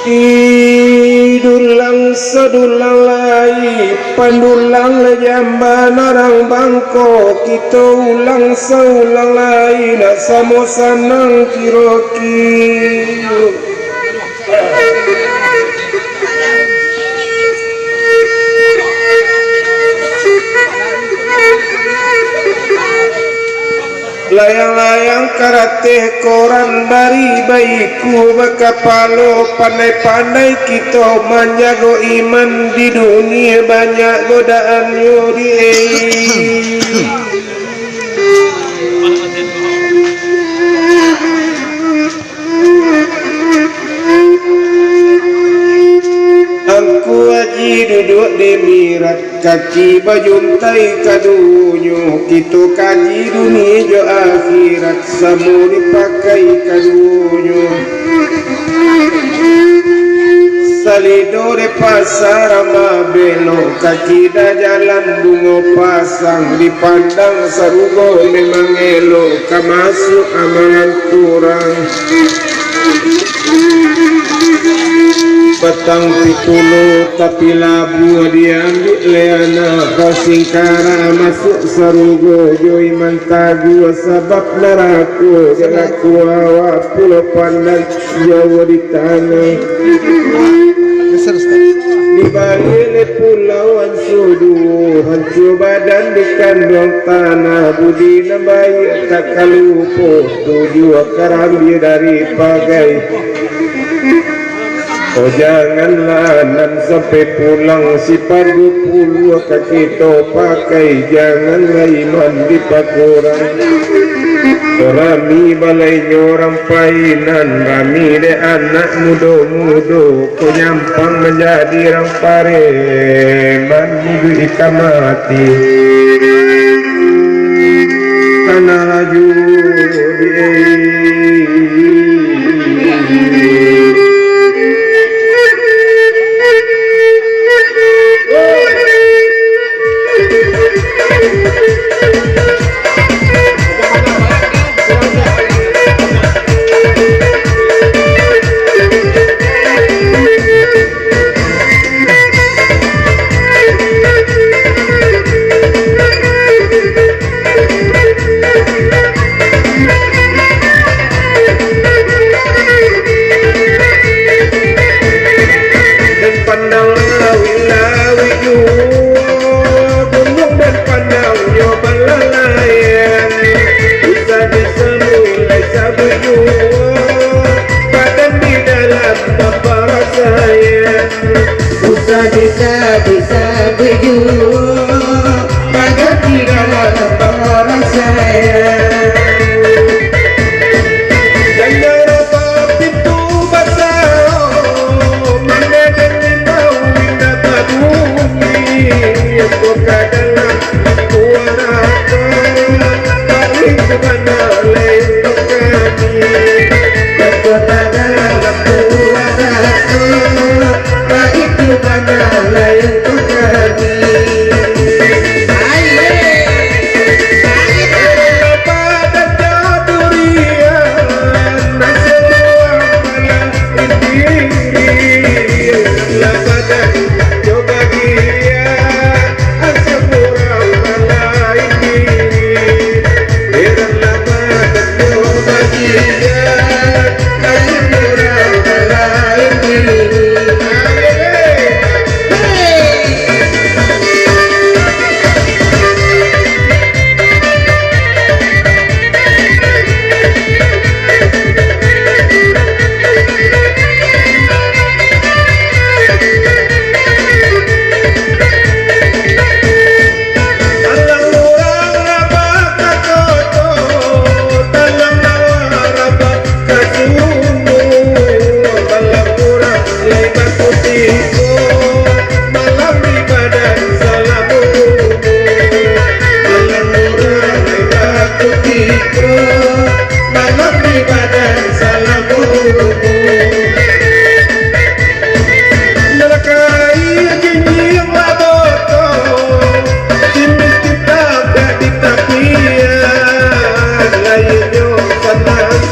Idulang sedulang lai pandulang jamban orang bangko kita ulang seulang lai nak samosa nang kiroki layang-layang karateh koran bari bayiku bakapalo pandai-pandai kita menjago iman di dunia banyak godaan yuri Aku aji duduk di mirat kaki bajuntai kadunyo kita kaji dunia jo akhirat samu dipakai kadunyo salido de pasar ama belok kaki dah jalan bungo pasang dipandang sarugo memang elok kamasuk amalan kurang petang pitulu tapi labu diambil leana kasingkara masuk sarugo joi mantagu sabab naraku jelaku awak pulau pandan jawa di tanah di balik pulauan sudu hancur badan di kandung tanah budi nambai tak kalupo tujuh karambi dari pagai. Oh janganlah nan sampai pulang si padu puluh kaki to pakai janganlah iman dipakurang rami balai nyorang painan rami de anak mudo-mudo ko nyampang menjadi rang pareman mudu ikamati kana laju bisa berjumpa pada tidak orang saya dan apa pintu basah mana dengan mau minta bumi aku kadang kuarata balik ke mana lain kami aku kadang kuarata balik ke mana lain kami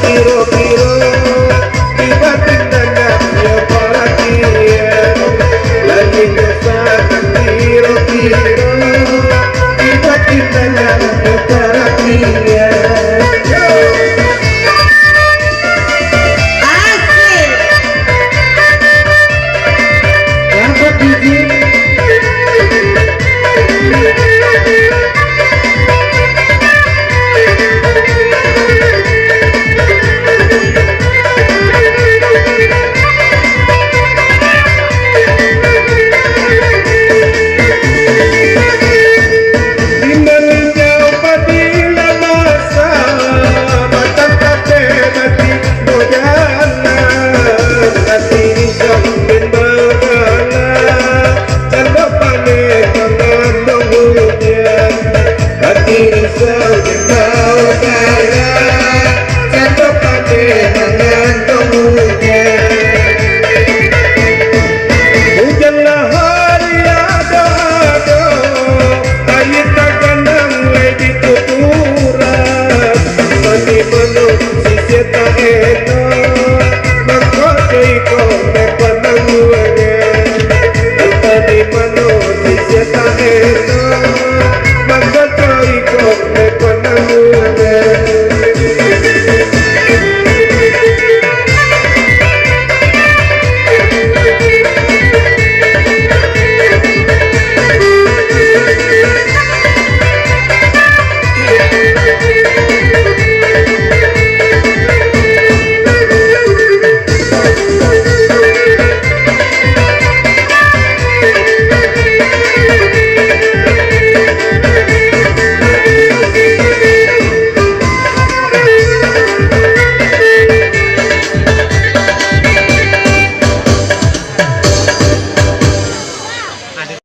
kiro-kiro di batin dana ya para pernah